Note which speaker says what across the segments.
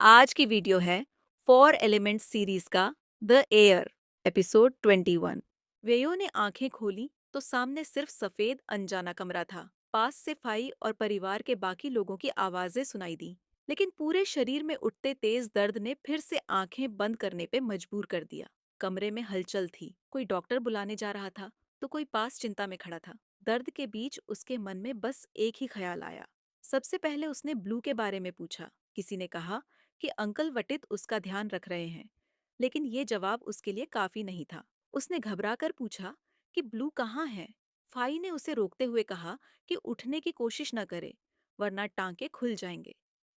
Speaker 1: आज की वीडियो है फोर एलिमेंट सीरीज का द एयर एपिसोड 21। वेयो ने आंखें खोली तो सामने सिर्फ सफेद अनजाना कमरा था। पास से फाई और परिवार के बाकी लोगों की आवाजें सुनाई दी, लेकिन पूरे शरीर में उठते तेज दर्द ने फिर से आंखें बंद करने पे मजबूर कर दिया। कमरे में हलचल थी, कोई डॉक्टर बुलाने जा रहा था तो कोई पास चिंता में खड़ा था। दर्द के बीच उसके मन में बस एक ही ख्याल आया। सबसे पहले उसने ब्लू के बारे में पूछा। किसी ने कहा कि अंकल वटित उसका ध्यान रख रहे हैं, लेकिन ये जवाब उसके लिए काफी नहीं था। उसने घबराकर पूछा कि ब्लू कहाँ है। फाई ने उसे रोकते हुए कहा कि उठने की कोशिश न करे, वरना टांके खुल जाएंगे।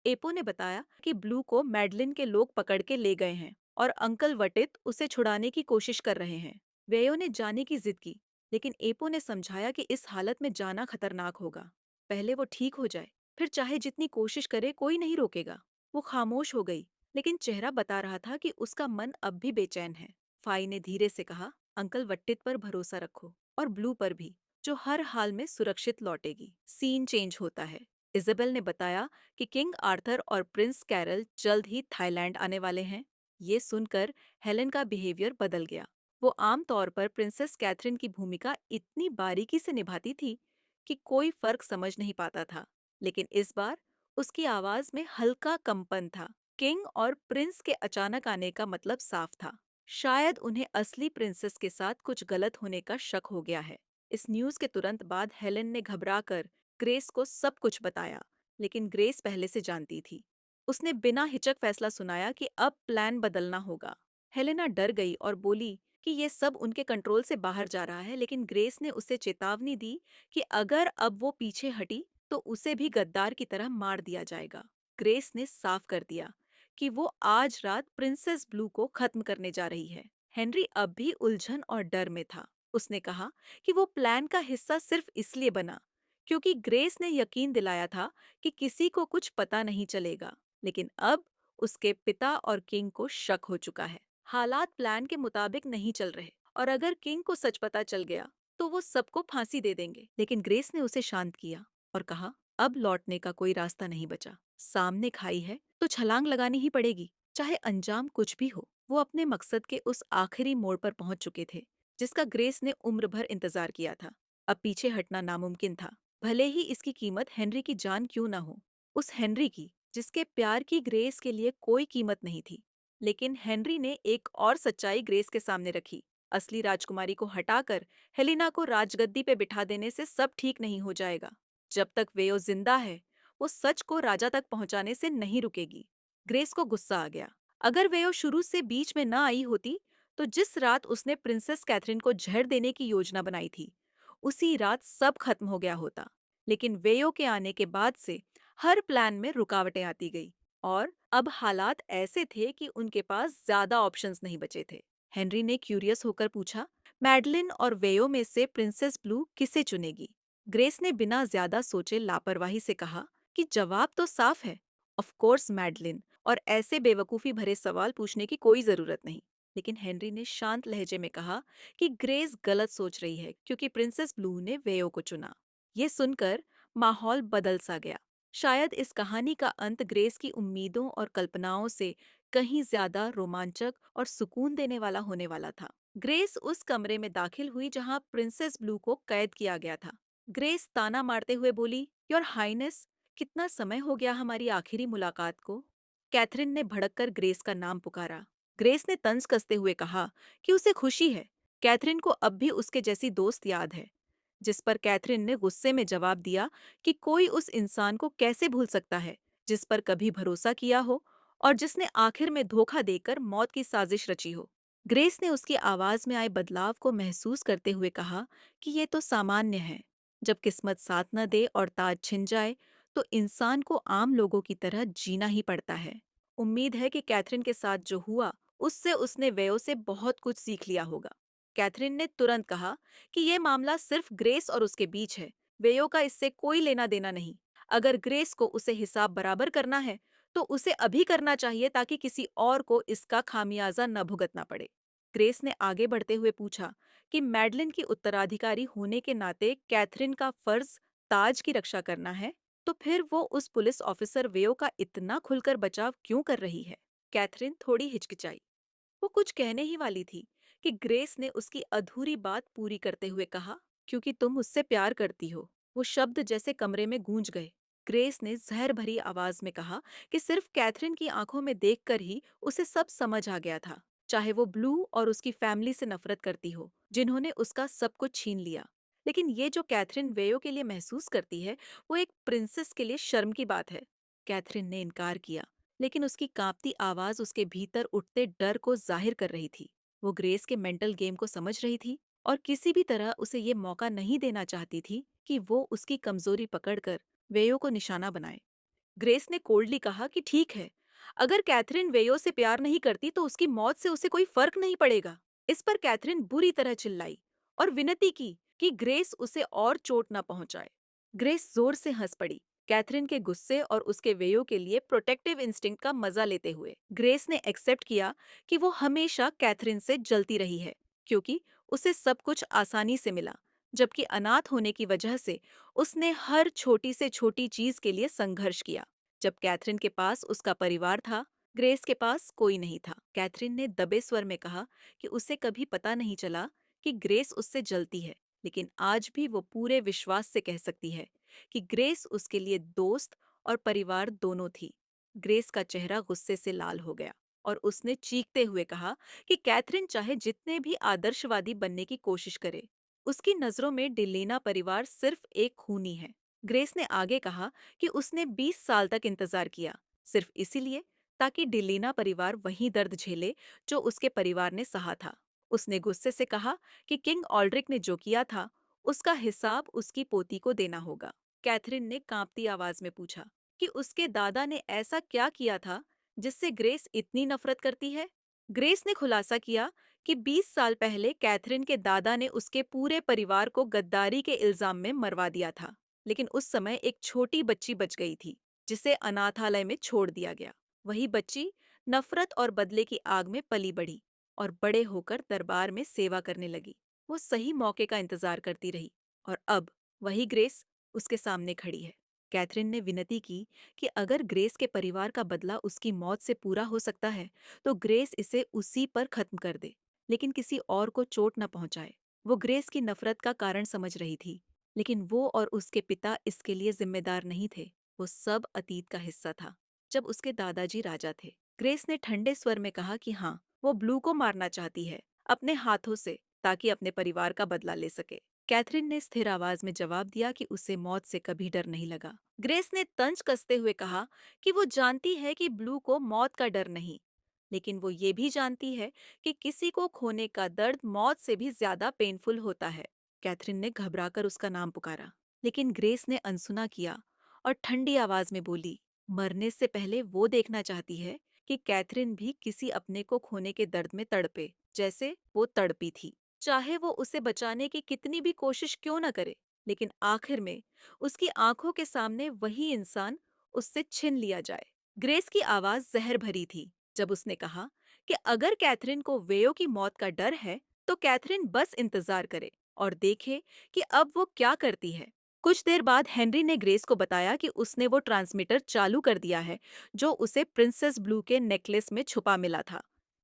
Speaker 1: एपो ने बताया कि ब्लू को मैडलिन के लोग पकड़ के ले गए हैं और अंकल वटित उसे छुड़ाने की कोशिश कर रहे हैं। वेयो ने जाने की जिद की, लेकिन एपो ने समझाया कि इस हालत में जाना खतरनाक होगा। पहले वो ठीक हो जाए, फिर चाहे जितनी कोशिश करे कोई नहीं रोकेगा। वो खामोश हो गई, लेकिन चेहरा बता रहा था कि उसका मन अब भी बेचैन है। फाई ने धीरे से कहा, अंकल वट्टित पर भरोसा रखो और ब्लू पर भी, जो हर हाल में सुरक्षित लौटेगी। सीन चेंज होता है। इजेबेल ने बताया कि किंग आर्थर और प्रिंस कैरल जल्द ही थाईलैंड आने वाले हैं। ये सुनकर हेलेन का बिहेवियर बदल गया। वो आम तौर पर प्रिंसेस कैथरीन की भूमिका इतनी बारीकी से निभाती थी कि कोई फर्क समझ नहीं पाता था, लेकिन इस बार उसकी आवाज में हल्का कंपन था। किंग और प्रिंस के अचानक आने का मतलब साफ था। शायद उन्हें असली प्रिंसेस के साथ कुछ गलत होने का शक हो गया है। इस न्यूज के तुरंत बाद हेलेन ने घबराकर ग्रेस को सब कुछ बताया, लेकिन ग्रेस पहले से जानती थी। उसने बिना हिचक फैसला सुनाया कि अब प्लान बदलना होगा। हेलेना डर गई और बोली कि ये सब उनके कंट्रोल से बाहर जा रहा है, लेकिन ग्रेस ने उसे चेतावनी दी कि अगर अब वो पीछे हटी तो उसे भी गद्दार की तरह मार दिया जाएगा। ग्रेस ने साफ कर दिया कि वो आज रात प्रिंसेस ब्लू को खत्म करने जा रही है। हेनरी अब भी उलझन और डर में था। उसने कहा कि वो प्लान का हिस्सा सिर्फ इसलिए बना क्योंकि ग्रेस ने यकीन दिलाया था कि किसी को कुछ पता नहीं चलेगा, लेकिन अब उसके पिता और किंग को शक हो चुका है। हालात प्लान के मुताबिक नहीं चल रहे और अगर किंग को सच पता चल गया तो वो सबको फांसी दे देंगे। लेकिन ग्रेस ने उसे शांत किया और कहा, अब लौटने का कोई रास्ता नहीं बचा। सामने खाई है तो छलांग लगानी ही पड़ेगी, चाहे अंजाम कुछ भी हो। वो अपने मकसद के उस आखिरी मोड़ पर पहुंच चुके थे जिसका ग्रेस ने उम्र भर इंतजार किया था। अब पीछे हटना नामुमकिन था, भले ही इसकी कीमत हेनरी की जान क्यों ना हो। उस हेनरी की जिसके प्यार की ग्रेस के लिए कोई कीमत नहीं थी। लेकिन हेनरी ने एक और सच्चाई ग्रेस के सामने रखी। असली राजकुमारी को हटाकर हेलिना को राजगद्दी पे बिठा देने से सब ठीक नहीं हो जाएगा। जब तक वेयो जिंदा है, वो सच को राजा तक पहुंचाने से नहीं रुकेगी। ग्रेस को गुस्सा आ गया। अगर वेयो शुरू से बीच में न आई होती, तो जिस रात उसने प्रिंसेस कैथरीन को जहर देने की योजना बनाई थी, उसी रात सब खत्म हो गया होता। लेकिन वेयो के आने के बाद से हर प्लान में रुकावटें आती गई और अब हालात ऐसे थे कि उनके पास ज्यादा ऑप्शंस नहीं बचे थे। हेनरी ने क्यूरियस होकर पूछा, मैडलिन और वेयो में से प्रिंसेस ब्लू किसे चुनेगी? ग्रेस ने बिना ज्यादा सोचे लापरवाही से कहा कि जवाब तो साफ है, ऑफ कोर्स मैडलिन, और ऐसे बेवकूफी भरे सवाल पूछने की कोई जरूरत नहीं। लेकिन हेनरी ने शांत लहजे में कहा कि ग्रेस गलत सोच रही है क्योंकि प्रिंसेस ब्लू ने वेयो को चुना। ये सुनकर माहौल बदल सा गया। शायद इस कहानी का अंत ग्रेस की उम्मीदों और कल्पनाओं से कहीं ज्यादा रोमांचक और सुकून देने वाला होने वाला था। ग्रेस उस कमरे में दाखिल हुई जहां प्रिंसेस ब्लू को कैद किया गया था। ग्रेस ताना मारते हुए बोली, योर हाइनेस, कितना समय हो गया हमारी आखिरी मुलाकात को। कैथरीन ने भड़ककर ग्रेस का नाम पुकारा। ग्रेस ने तंज कसते हुए कहा कि उसे खुशी है। कैथरीन को अब भी उसके जैसी दोस्त याद है। जिस पर कैथरीन ने गुस्से में जवाब दिया कि कोई उस इंसान को कैसे भूल सकता है जिस पर कभी भरोसा किया हो और जिसने आखिर में धोखा देकर मौत की साजिश रची हो। ग्रेस ने उसकी आवाज में आए बदलाव को महसूस करते हुए कहा कि ये तो सामान्य है। जब किस्मत साथ न दे और ताज छिन जाए तो इंसान को आम लोगों की तरह जीना ही पड़ता है। उम्मीद है कि कैथरीन के साथ जो हुआ उससे उसने वेयो से बहुत कुछ सीख लिया होगा। कैथरीन ने तुरंत कहा कि यह मामला सिर्फ ग्रेस और उसके बीच है। वेयो का इससे कोई लेना देना नहीं। अगर ग्रेस को उसे हिसाब बराबर करना है तो उसे अभी करना चाहिए ताकि किसी और को इसका खामियाजा न भुगतना पड़े। ग्रेस ने आगे बढ़ते हुए पूछा कि मैडलिन की उत्तराधिकारी होने के नाते कैथरीन का फर्ज ताज की रक्षा करना है। तो फिर वो उस पुलिस ऑफिसर वेयो का इतना खुलकर बचाव क्यों कर रही है? कैथरीन थोड़ी हिचकिचाई। वो कुछ कहने ही वाली थी कि ग्रेस ने उसकी अधूरी बात पूरी करते हुए कहा, क्योंकि तुम उससे प्यार करती हो। वो शब्द जैसे कमरे में गूंज गए। ग्रेस ने जहर भरी आवाज में कहा कि सिर्फ कैथरीन की आंखों में देखकर ही उसे सब समझ आ गया था, चाहे वो ब्लू और उसकी फैमिली से नफरत करती हो, जिन्होंने उसका सब कुछ छीन लिया। लेकिन ये जो कैथरीन वेयो के लिए महसूस करती है, वो एक प्रिंसेस के लिए शर्म की बात है। कैथरीन ने इनकार किया, लेकिन उसकी कांपती आवाज उसके भीतर उठते डर को जाहिर कर रही थी। वो ग्रेस के मेंटल गेम को समझ रही थी और किसी भी तरह उसे ये मौका नहीं देना चाहती थी कि वो उसकी कमजोरी पकड़कर वेयो को निशाना बनाए। ग्रेस ने कोल्डली कहा कि ठीक है, अगर कैथरीन वेयो से प्यार नहीं करती तो उसकी मौत से उसे कोई फर्क नहीं पड़ेगा। इस पर कैथरीन बुरी तरह चिल्लाई और विनती की कि ग्रेस उसे और चोट न पहुंचाए। ग्रेस जोर से हंस पड़ी, कैथरीन के गुस्से और उसके वेयो के लिए प्रोटेक्टिव इंस्टिंक्ट का मजा लेते हुए। ग्रेस ने एक्सेप्ट किया कि वो हमेशा कैथरीन से जलती रही है, क्योंकि उसे सब कुछ आसानी से मिला, जबकि अनाथ होने की वजह से उसने हर छोटी से छोटी चीज के लिए संघर्ष किया। जब कैथरीन के पास उसका परिवार था, ग्रेस के पास कोई नहीं था। कैथरीन ने दबे स्वर में कहा कि उसे कभी पता नहीं चला कि ग्रेस उससे जलती है, लेकिन आज भी वो पूरे विश्वास से कह सकती है कि ग्रेस उसके लिए दोस्त और परिवार दोनों थी। ग्रेस का चेहरा गुस्से से लाल हो गया और उसने चीखते हुए कहा कि कैथरीन चाहे जितने भी आदर्शवादी बनने की कोशिश करे, उसकी नजरों में डिलेना परिवार सिर्फ एक खूनी है। ग्रेस ने आगे कहा कि उसने 20 साल तक इंतजार किया, सिर्फ इसीलिए ताकि डिलेना परिवार वही दर्द झेले जो उसके परिवार ने सहा था। उसने गुस्से से कहा कि किंग ऑल्ड्रिक ने जो किया था, उसका हिसाब उसकी पोती को देना होगा। कैथरीन ने कांपती आवाज में पूछा कि उसके दादा ने ऐसा क्या किया था जिससे ग्रेस इतनी नफरत करती है। ग्रेस ने खुलासा किया कि 20 साल पहले कैथरीन के दादा ने उसके पूरे परिवार को गद्दारी के इल्जाम में मरवा दिया था, लेकिन उस समय एक छोटी बच्ची बच गई थी, जिसे अनाथालय में छोड़ दिया गया। वही बच्ची नफरत और बदले की आग में पली बढ़ी और बड़े होकर दरबार में सेवा करने लगी। वो सही मौके का इंतजार करती रही और अब वही ग्रेस उसके सामने खड़ी है। कैथरीन ने विनती की कि अगर ग्रेस के परिवार का बदला उसकी मौत से पूरा हो सकता है, तो ग्रेस इसे उसी पर खत्म कर दे, लेकिन किसी और को चोट न पहुंचाए। वो ग्रेस की नफरत का कारण समझ रही थी, लेकिन वो और उसके पिता इसके लिए जिम्मेदार नहीं थे। वो सब अतीत का हिस्सा था, जब उसके दादाजी राजा थे। ग्रेस ने ठंडे स्वर में कहा कि हाँ, वो ब्लू को मारना चाहती है, अपने हाथों से, ताकि अपने परिवार का बदला ले सके। कैथरीन ने स्थिर आवाज में जवाब दिया कि उसे मौत से कभी डर नहीं लगा। ग्रेस ने तंज कसते हुए कहा कि वो जानती है कि ब्लू को मौत का डर नहीं, लेकिन वो ये भी जानती है कि किसी को खोने का दर्द मौत से भी ज्यादा पेनफुल होता है। कैथरीन ने घबराकर उसका नाम पुकारा, लेकिन ग्रेस ने अनसुना किया और ठंडी आवाज में बोली, मरने से पहले वो देखना चाहती है कि कैथरीन भी किसी अपने को खोने के दर्द में तड़पे, जैसे वो तड़पी थी। चाहे वो उसे बचाने की कितनी भी कोशिश क्यों न करे, लेकिन आखिर में उसकी आंखों के सामने वही इंसान उससे छिन लिया जाए। ग्रेस की आवाज जहर भरी थी जब उसने कहा कि अगर कैथरीन को वेयो की मौत का डर है, तो कैथरीन बस इंतजार करे और देखे कि अब वो क्या करती है। कुछ देर बाद हेनरी ने ग्रेस को बताया कि उसने वो ट्रांसमीटर चालू कर दिया है जो उसे प्रिंसेस ब्लू के नेकलेस में छुपा मिला था।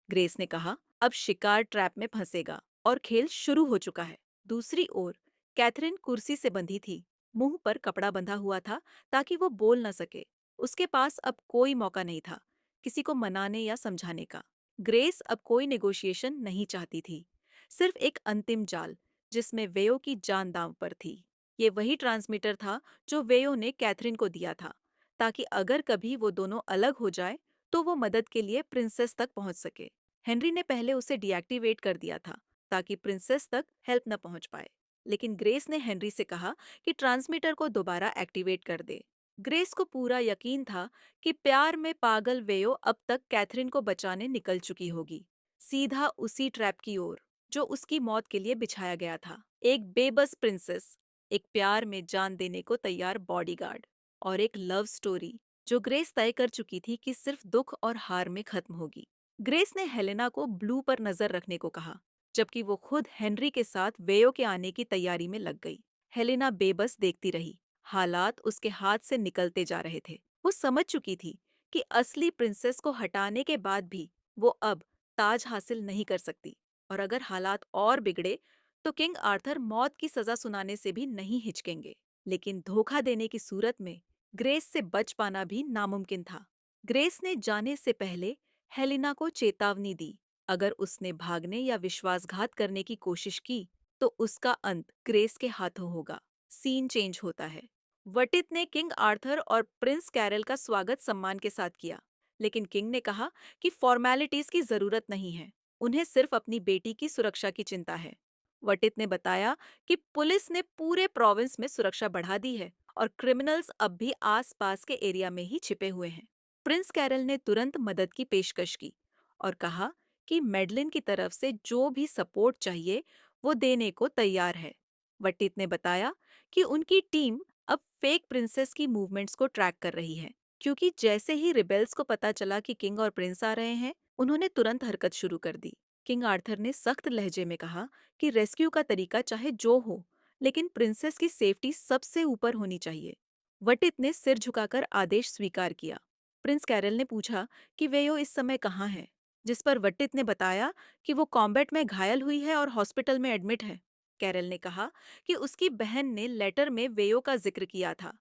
Speaker 1: ग्रेस ने कहा, अब शिकार ट्रैप में फंसेगा और खेल शुरू हो चुका है। दूसरी ओर कैथरीन कुर्सी से बंधी थी, मुंह पर कपड़ा बंधा हुआ था ताकि वो बोल न सके। उसके पास अब कोई मौका नहीं था किसी को मनाने या समझाने का। ग्रेस अब कोई नेगोशिएशन नहीं चाहती थी, सिर्फ एक अंतिम जाल जिसमें वेयो की जान दांव पर थी। ये वही ट्रांसमीटर था जो वेयो ने कैथरीन को दिया था, ताकि अगर कभी वो दोनों अलग हो जाए तो वो मदद के लिए प्रिंसेस तक पहुंच सके। हेनरी ने पहले उसे डीएक्टिवेट कर दिया था ताकि प्रिंसेस तक हेल्प न पहुंच पाए, लेकिन ग्रेस ने हेनरी से कहा कि ट्रांसमीटर को दोबारा एक्टिवेट कर दे। ग्रेस को पूरा यकीन था कि प्यार में पागल वेयो अब तक कैथरीन को बचाने निकल चुकी होगी, सीधा उसी ट्रैप की ओर जो उसकी मौत के लिए बिछाया गया था। एक बेबस प्रिंसेस, एक प्यार में जान देने को तैयार बॉडीगार्ड और एक लव स्टोरी जो ग्रेस तय कर चुकी थी कि सिर्फ दुख और हार में खत्म होगी। ग्रेस ने हेलेना को ब्लू पर नजर रखने को कहा, जबकि वो खुद हेनरी के साथ वेयो के आने की तैयारी में लग गई। हेलेना बेबस देखती रही, हालात उसके हाथ से निकलते जा रहे थे। वो समझ चुकी थी कि असली प्रिंसेस को हटाने के बाद भी वो अब ताज हासिल नहीं कर सकती, और अगर हालात और बिगड़े तो किंग आर्थर मौत की सजा सुनाने से भी नहीं हिचकेंगे। लेकिन धोखा देने की सूरत में ग्रेस से बच पाना भी नामुमकिन था। ग्रेस ने जाने से पहले हेलिना को चेतावनी दी, अगर उसने भागने या विश्वासघात करने की कोशिश की तो उसका अंत ग्रेस के हाथों होगा। सीन चेंज होता है। वटित ने किंग आर्थर और प्रिंस कैरल का स्वागत सम्मान के साथ किया, लेकिन किंग ने कहा कि फॉर्मेलिटीज की जरूरत नहीं है, उन्हें सिर्फ अपनी बेटी की सुरक्षा की चिंता है। वटित ने बताया कि पुलिस ने पूरे प्रोविंस में सुरक्षा बढ़ा दी है और क्रिमिनल्स अब भी आसपास के एरिया में ही छिपे हुए हैं। प्रिंस कैरल ने तुरंत मदद की पेशकश की और कहा कि मेडलिन की तरफ से जो भी सपोर्ट चाहिए वो देने को तैयार है। वटित ने बताया कि उनकी टीम अब फेक प्रिंसेस की मूवमेंट्स को ट्रैक कर रही है, क्योंकि जैसे ही रिबेल्स को पता चला कि किंग और प्रिंस आ रहे हैं, उन्होंने तुरंत हरकत शुरू कर दी। किंग आर्थर ने सख्त लहजे में कहा कि रेस्क्यू का तरीका चाहे जो हो, लेकिन प्रिंसेस की सेफ्टी सबसे ऊपर होनी चाहिए। वटित ने सिर झुकाकर आदेश स्वीकार किया। प्रिंस कैरल ने पूछा कि वेयो इस समय कहाँ है, जिस पर वटित ने बताया कि वो कॉम्बैट में घायल हुई है और हॉस्पिटल में एडमिट है। कैरल ने कहा कि उसकी बहन ने लेटर में वेयो का जिक्र किया था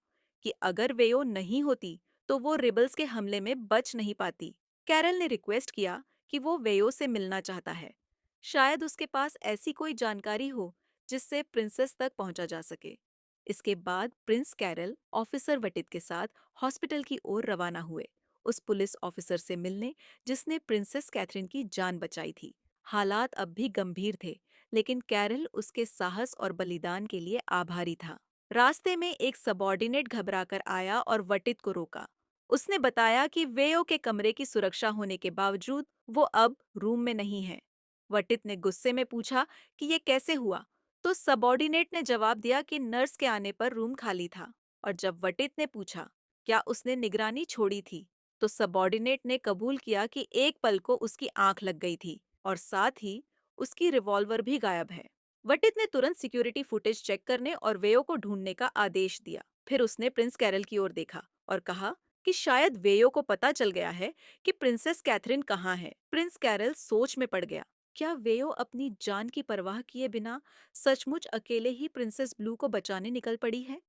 Speaker 1: कि अगर वेयो नहीं होती तो वो रिबल्स के हमले में बच नहीं पाती। कैरल ने रिक्वेस्ट किया कि वो वेयो से मिलना चाहता है, शायद उसके पास ऐसी कोई जानकारी हो जिससे प्रिंसेस तक पहुंचा जा सके। इसके बाद प्रिंस कैरल ऑफिसर वटित के साथ हॉस्पिटल की ओर रवाना हुए, उस पुलिस ऑफिसर से मिलने जिसने प्रिंसेस कैथरीन की जान बचाई थी। हालात अब भी गंभीर थे, लेकिन कैरल उसके साहस और बलिदान के लिए आभारी था। रास्ते में एक सबॉर्डिनेट घबराकर आया और वटित को रोका। उसने बताया कि वेयो के कमरे की सुरक्षा होने के बावजूद वो अब रूम में नहीं है। वटित ने गुस्से में पूछा कि ये कैसे हुआ, तो सबॉर्डिनेट ने जवाब दिया कि नर्स के आने पर रूम खाली था। और जब वटित ने पूछा क्या उसने निगरानी छोड़ी थी, तो सबॉर्डिनेट ने कबूल किया कि एक पल को उसकी आंख लग गई थी और साथ ही उसकी रिवॉल्वर भी गायब है। वटित ने तुरंत सिक्योरिटी फुटेज चेक करने और वेयो को ढूंढने का आदेश दिया। फिर उसने प्रिंस कैरल की ओर देखा और कहा कि शायद वेयो को पता चल गया है कि प्रिंसेस कैथरीन कहाँ है। प्रिंस कैरल सोच में पड़ गया। क्या वेयो अपनी जान की परवाह किए बिना सचमुच अकेले ही प्रिंसेस ब्लू को बचाने निकल पड़ी है?